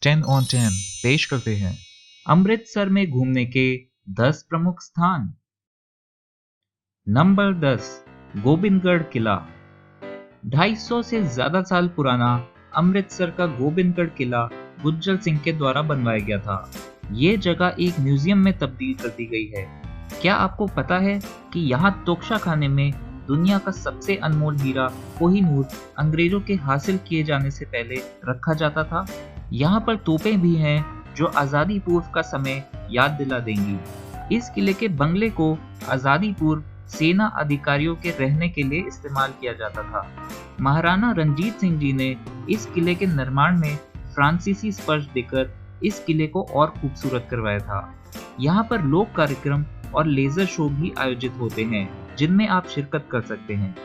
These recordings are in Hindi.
10 on 10 पेश करते हैं अमृतसर में घूमने के 10 प्रमुख स्थान। नंबर 10, गोबिंदगढ़ किला। 250 से ज्यादा साल पुराना अमृतसर का गोबिंदगढ़ किला गुज्जर सिंह के द्वारा बनवाया गया था। ये जगह एक म्यूजियम में तब्दील कर दी गई है। क्या आपको पता है कि यहाँ तोक्शा खाने में दुनिया का सबसे अनमोल हीरा कोहिनूर अंग्रेजों के हासिल किए जाने से पहले रखा जाता था। यहाँ पर तोपें भी हैं जो आजादी पूर्व का समय याद दिला देंगी। इस किले के बंगले को आजादी पूर्व सेना अधिकारियों के रहने के लिए इस्तेमाल किया जाता था। महाराणा रंजीत सिंह जी ने इस किले के निर्माण में फ्रांसीसी स्पर्श देकर इस किले को और खूबसूरत करवाया था। यहाँ पर लोक कार्यक्रम और लेजर शो भी आयोजित होते हैं जिनमें आप शिरकत कर सकते हैं।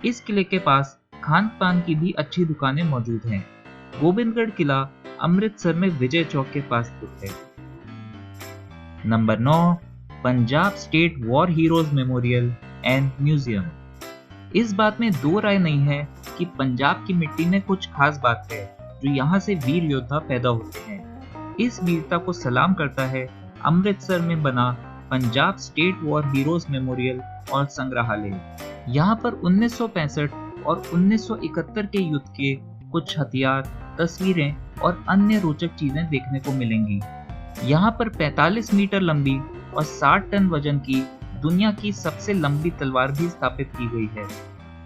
इस किले के पास खान पान की भी अच्छी दुकानें मौजूद हैं। गोबिंदगढ़ किला अमृतसर में विजय चौक के पास स्थित है। Number 9, Punjab state war heroes memorial and museum. इस बात में दो राय नहीं है कि पंजाब की मिट्टी में कुछ खास बात है जो यहाँ से वीर योद्धा पैदा होते हैं। इस वीरता को सलाम करता है अमृतसर में बना Punjab state war heroes memorial और संग्रहालय। यहाँ पर 1965 और 1971 के युद्ध के कुछ हथियार, तस्वीरें और अन्य रोचक चीजें देखने को मिलेंगी। यहाँ पर 45 मीटर लंबी और 60 टन वजन की दुनिया की सबसे लंबी तलवार भी स्थापित की गई है।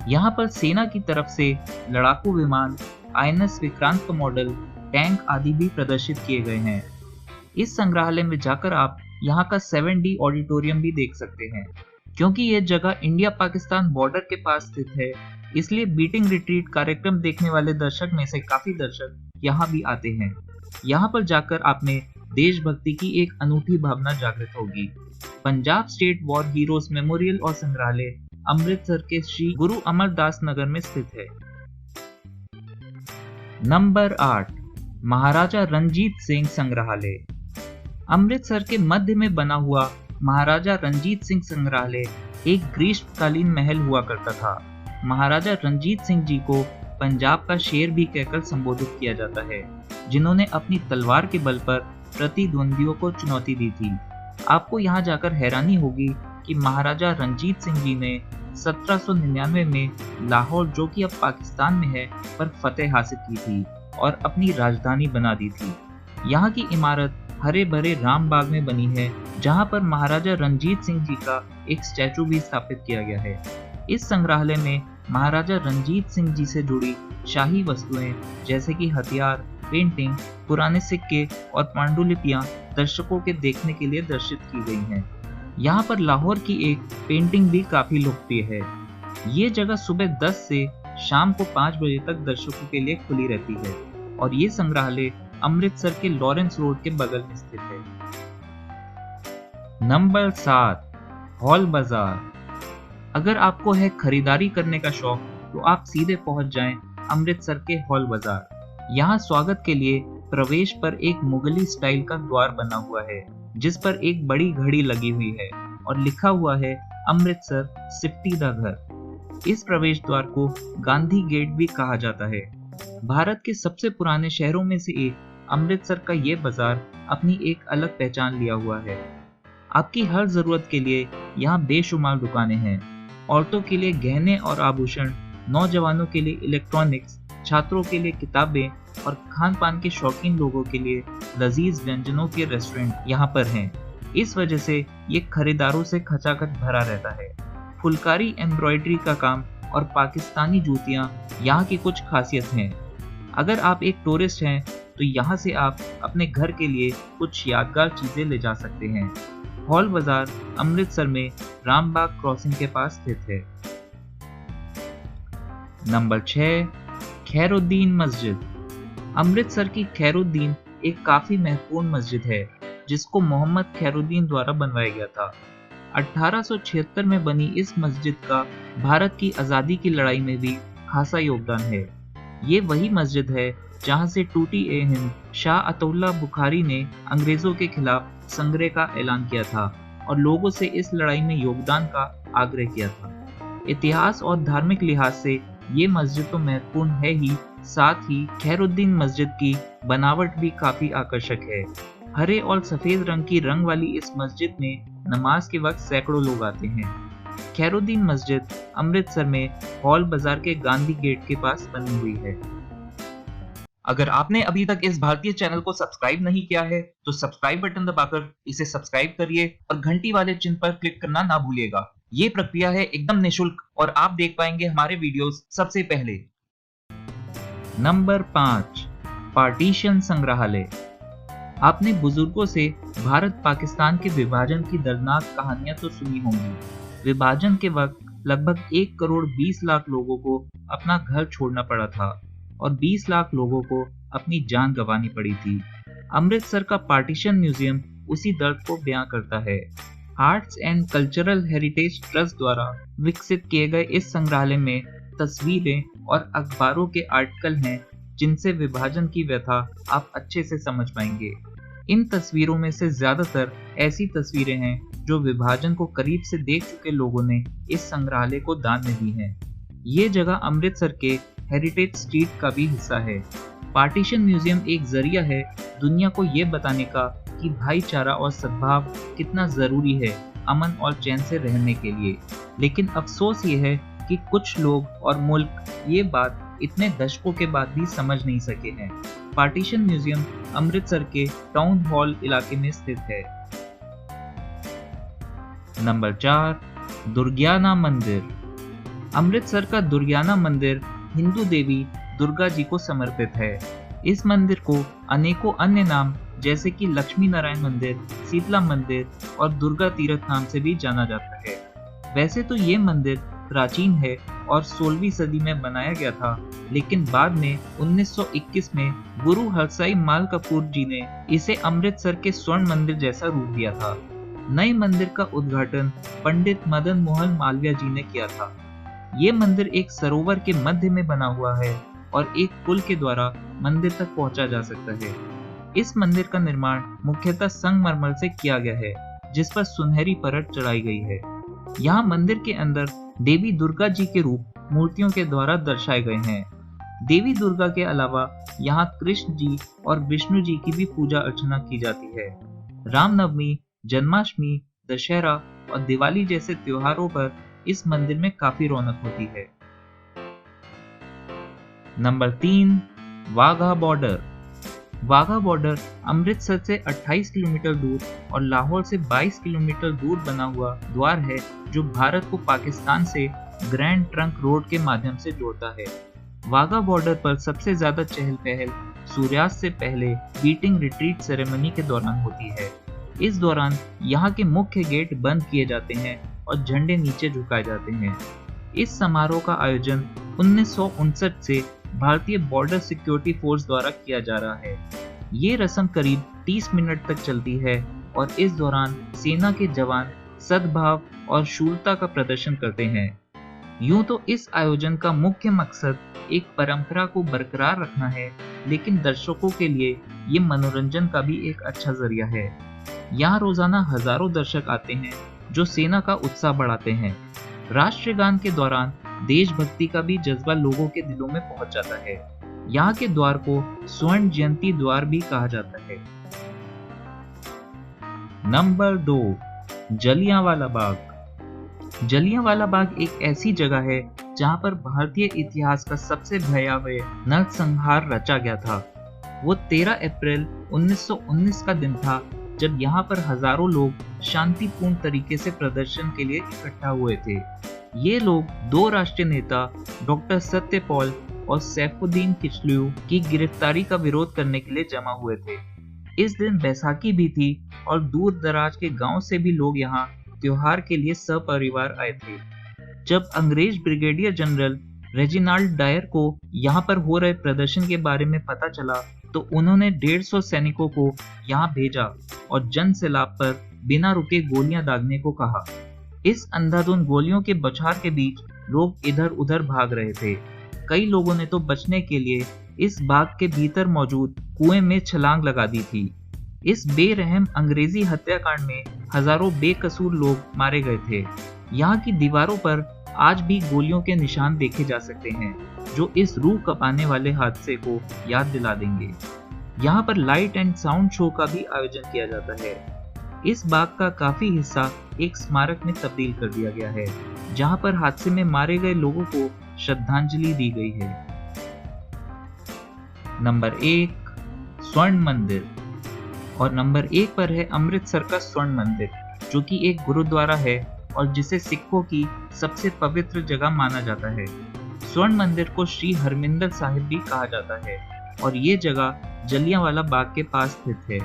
यहाँ पर सेना की तरफ से लड़ाकू विमान, आईएनएस विक्रांत का मॉडल, टैंक आदि भी प्रदर्शित किए गए हैं। इस संग्रहालय में जाकर आप यहाँ का 7D ऑडिटोरियम भी देख सकते हैं। क्योंकि ये जगह इंडिया पाकिस्तान बॉर्डर के पास स्थित है, इसलिए बीटिंग रिट्रीट कार्यक्रम देखने वाले दर्शक में से काफी दर्शक यहाँ भी आते हैं। यहाँ पर जाकर आपने देशभक्ति की एक अनूठी भावना जागृत होगी। Punjab state war heroes memorial और संग्रहालय अमृतसर के श्री गुरु अमरदास नगर में स्थित है। नंबर 8, महाराजा रंजीत सिंह संग्रहालय। अमृतसर के मध्य में बना हुआ महाराजा रंजीत सिंह संग्रहालय एक ग्रीष्मकालीन महल हुआ करता था। महाराजा रंजीत सिंह जी को पंजाब का शेर भी कहकर संबोधित किया जाता है, जिन्होंने अपनी तलवार के बल पर प्रतिद्वंदियों को चुनौती दी थी। आपको यहाँ जाकर हैरानी होगी कि महाराजा रंजीत सिंह जी ने 1799 में लाहौर, जो कि अब पाकिस्तान में है, पर फतेह हासिल की थी और अपनी राजधानी बना दी थी। यहाँ की इमारत हरे भरे रामबाग में बनी है, जहाँ पर महाराजा रंजीत सिंह जी का एक स्टैचू भी स्थापित किया गया है। इस संग्रहालय में महाराजा रंजीत सिंह जी से जुड़ी शाही वस्तुएं जैसे कि हथियार, पेंटिंग, पुराने सिक्के और पांडुलिपियां दर्शकों के देखने के लिए दर्शित की गई हैं। यहाँ पर लाहौर की एक पेंटिंग भी काफी लोकप्रिय है। ये जगह सुबह 10 से शाम को 5 बजे तक दर्शकों के लिए खुली रहती है और ये संग्रहालय अमृतसर के लॉरेंस रोड के बगल में स्थित है। नंबर 7, हॉल बाजार। अगर आपको है खरीदारी करने का शौक तो आप सीधे पहुंच जाएं अमृतसर के हॉल बाजार। यहाँ स्वागत के लिए प्रवेश पर एक मुगली स्टाइल का द्वार बना हुआ है, जिस पर एक बड़ी घड़ी लगी हुई है और लिखा हुआ है अमृतसर सिफ्टी दा घर। इस प्रवेश द्वार को गांधी गेट भी कहा जाता है। भारत के सबसे पुराने शहरों में से एक अमृतसर का ये बाजार अपनी एक अलग पहचान लिया हुआ है। आपकी हर जरूरत के लिए यहाँ बेशुमार दुकानें हैं। औरतों के लिए गहने और आभूषण, नौजवानों के लिए इलेक्ट्रॉनिक्स, छात्रों के लिए किताबें और खान पान के शौकीन लोगों के लिए लजीज व्यंजनों के रेस्टोरेंट यहाँ पर हैं। इस वजह से ये खरीदारों से खचाखच भरा रहता है। फुलकारी एम्ब्रॉयडरी का काम और पाकिस्तानी जूतियाँ यहाँ की कुछ खासियत हैं। अगर आप एक टूरिस्ट हैं तो यहाँ से आप अपने घर के लिए कुछ यादगार चीजें ले जा सकते हैं। हॉल बाजार अमृतसर में रामबाग क्रॉसिंग के पास स्थित है। नंबर 6, खैरुद्दीन मस्जिद। अमृतसर की खैरुद्दीन एक काफी महत्वपूर्ण मस्जिद है, जिसको मोहम्मद खैरुद्दीन द्वारा बनवाया गया था। 1876 में बनी इस मस्जिद का भारत की आजादी की लड़ाई में भी खासा योगदान है। ये वही मस्जिद है जहां से टूटी ए हिंद शाह अतउल्ला बुखारी ने अंग्रेजों के खिलाफ संग्रह का ऐलान किया था और लोगों से इस लड़ाई में योगदान का आग्रह किया था। इतिहास और धार्मिक लिहाज से ये मस्जिद तो महत्वपूर्ण है ही, साथ ही खैरुद्दीन मस्जिद की बनावट भी काफी आकर्षक है। हरे और सफेद रंग की रंग वाली इस मस्जिद में नमाज के वक्त सैकड़ों लोग आते हैं। खैरुद्दीन मस्जिद अमृतसर में हॉल बाजार के गांधी गेट के पास बनी हुई है। अगर आपने अभी तक इस भारतीय चैनल को सब्सक्राइब नहीं किया है तो सब्सक्राइब बटन दबाकर इसे सब्सक्राइब करिए और घंटी वाले चिन्ह पर क्लिक करना ना भूलिएगा। ये प्रक्रिया है एकदम निःशुल्क और आप देख पाएंगे हमारे वीडियोस सबसे पहले। नंबर 5, पार्टीशन संग्रहालय। आपने बुजुर्गों से भारत पाकिस्तान के विभाजन की दर्दनाक कहानियां तो सुनी होंगी। विभाजन के वक्त लगभग 1 करोड़ 20 लाख लोगों को अपना घर छोड़ना पड़ा था और 20 लाख लोगों को अपनी जान गंवानी पड़ी थी। अमृतसर का पार्टीशन म्यूजियम उसी दर्द को बयां करता है। Arts and cultural heritage trust द्वारा विकसित किए गए इस संग्रहालय में तस्वीरें और अखबारों के आर्टिकल हैं जिनसे विभाजन की व्यथा आप अच्छे से समझ पाएंगे। इन तस्वीरों में से ज्यादातर ऐसी तस्वीरें हैं जो विभाजन को करीब से देख चुके लोगों ने इस संग्रहालय को दान में दी हैं। ये जगह अमृतसर के हेरिटेज स्ट्रीट का भी हिस्सा है। पार्टीशन म्यूजियम एक जरिया है दुनिया को ये बताने का कि भाईचारा और सद्भाव कितना जरूरी है अमन और चैन से रहने के लिए। लेकिन अफसोस ये है कि कुछ लोग और मुल्क ये बात इतने दशकों के बाद भी समझ नहीं सके हैं। पार्टीशन म्यूजियम अमृतसर के टाउन हॉल इलाके में स्थित है। नंबर 4, दुर्गियाना मंदिर। अमृतसर का दुर्गियाना मंदिर हिंदू देवी दुर्गा जी को समर्पित है। इस मंदिर को अनेकों अन्य नाम जैसे कि लक्ष्मी नारायण मंदिर, शीतला मंदिर और दुर्गा तीर्थ नाम से भी जाना जाता है। वैसे तो ये मंदिर प्राचीन है और 16वीं सदी में बनाया गया था, लेकिन बाद में 1921 में गुरु हरसाई माल कपूर जी ने इसे अमृतसर के स्वर्ण मंदिर जैसा रूप दिया था। नए मंदिर का उद्घाटन पंडित मदन मोहन मालवीय जी ने किया था। ये मंदिर एक सरोवर के मध्य में बना हुआ है और एक पुल के द्वारा मंदिर तक पहुंचा जा सकता है। इस मंदिर का निर्माण मुख्यतः संगमरमर से किया गया है, जिस पर सुनहरी परत चढ़ाई गई है। यहाँ मंदिर के अंदर देवी दुर्गा जी के रूप मूर्तियों के द्वारा दर्शाए गए हैं। देवी दुर्गा के अलावा यहाँ कृष्ण जी और विष्णु जी की भी पूजा अर्चना की जाती है। रामनवमी, जन्माष्टमी, दशहरा और दिवाली जैसे त्योहारों पर इस मंदिर में काफी रौनक होती है। Number 3, Wagah border. Wagah border Amritsar से 28 किलोमीटर दूर और लाहौर से 22 किलोमीटर दूर बना हुआ द्वार है जो भारत को पाकिस्तान से ग्रैंड ट्रंक रोड के माध्यम से जोड़ता है। वाघा बॉर्डर पर सबसे ज्यादा चहल पहल सूर्यास्त से पहले बीटिंग रिट्रीट सेरेमनी के दौरान होती है। इस दौरान यहाँ के मुख्य गेट बंद किए जाते हैं और झंडे नीचे झुकाए जाते हैं। इस समारोह का आयोजन 1959 से भारतीय बॉर्डर सिक्योरिटी फोर्स द्वारा किया जा रहा है। ये रस्म करीब 30 मिनट तक चलती है और इस दौरान सेना के जवान सद्भाव और शूरता का प्रदर्शन करते हैं। यूं तो इस आयोजन का मुख्य मकसद एक परंपरा को बरकरार रखना है, लेकिन दर्शकों के लिए ये मनोरंजन का भी एक अच्छा जरिया है। यहाँ रोजाना हजारों दर्शक आते हैं जो सेना का उत्साह बढ़ाते हैं। राष्ट्रगान के दौरान देशभक्ति का भी जज्बा लोगों के दिलों में पहुंच जाता है। यहाँ के द्वार को स्वर्ण जयंती द्वार भी कहा जाता है। नंबर 2, जलियांवाला बाग। जलियांवाला बाग एक ऐसी जगह है जहाँ पर भारतीय इतिहास का सबसे भयावह नरसंहार रचा गया था। वो 13 अप्रैल 1919 का दिन था जब यहाँ पर हजारों लोग शांतिपूर्ण तरीके से प्रदर्शन के लिए इकट्ठा हुए थे। ये लोग दो राष्ट्रीय नेता डॉक्टर सत्यपाल और सैफुद्दीन किचलू की गिरफ्तारी का विरोध करने के लिए जमा हुए थे। इस दिन बैसाखी भी थी और दूर दराज के गांव से भी लोग यहाँ त्योहार के लिए सपरिवार आए थे। जब अंग्रेज ब्रिगेडियर जनरल रेजिनाल्ड डायर को यहाँ पर हो रहे प्रदर्शन के बारे में पता चला तो उन्होंने 150 सैनिकों को यहाँ भेजा और जन सैलाब पर बिना रुके गोलियां दागने को कहा। इस अंधाधुंध गोलियों के बौछार के बीच लोग इधर उधर भाग रहे थे। कई लोगों ने तो बचने के लिए इस बाग के भीतर मौजूद कुएं में छलांग लगा दी थी। इस बेरहम अंग्रेजी हत्याकांड में हजारों बेकसूर लोग मारे गए थे। यहाँ की दीवारों पर आज भी गोलियों के निशान देखे जा सकते हैं जो इस रूह कपाने वाले हादसे को याद दिला देंगे। यहाँ पर लाइट एंड साउंड शो का भी आयोजन किया जाता है। इस बाग का काफी हिस्सा एक स्मारक में तब्दील कर दिया गया है, जहाँ पर हादसे में मारे गए लोगों को श्रद्धांजलि दी गई है। नंबर 1, स्वर्ण मंदिर। और नंबर 1 पर है अमृतसर का स्वर्ण मंदिर, जो कि एक गुरुद्वारा है और जिसे सिखों की सबसे पवित्र जगह माना जाता है। स्वर्ण मंदिर को श्री हरमिंदर साहिब भी कहा जाता है और ये जगह जलियांवाला बाग के पास स्थित है।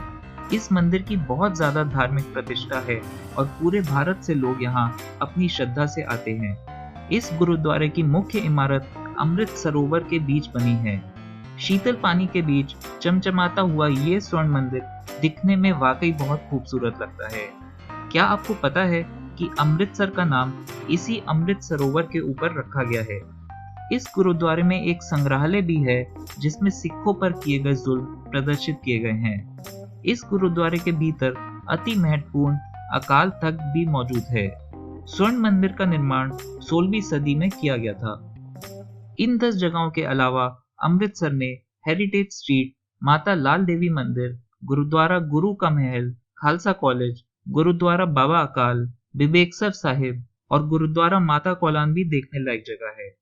इस मंदिर की बहुत ज्यादा धार्मिक प्रतिष्ठा है और पूरे भारत से लोग यहाँ अपनी श्रद्धा से आते हैं। इस गुरुद्वारे की मुख्य इमारत अमृत सरोवर के बीच बनी है। शीतल पानी के बीच चमचमाता हुआ ये स्वर्ण मंदिर दिखने में वाकई बहुत खूबसूरत लगता है। क्या आपको पता है कि अमृतसर का नाम इसी अमृत सरोवर के ऊपर रखा गया है? इस गुरुद्वारे में एक संग्रहालय भी है जिसमें सिखों पर किए गए जुल्म प्रदर्शित किए गए हैं। इस गुरुद्वारे के भीतर अति महत्वपूर्ण अकाल तख्त भी मौजूद है। स्वर्ण मंदिर का निर्माण 16वीं सदी में किया गया था। इन 10 जगहों के अलावा अमृतसर में हेरिटेज स्ट्रीट, माता लाल देवी मंदिर, गुरुद्वारा गुरु का महल, खालसा कॉलेज, गुरुद्वारा बाबा अकाल, बिबेकसर साहिब और गुरुद्वारा माता कौलान भी देखने लायक जगह है।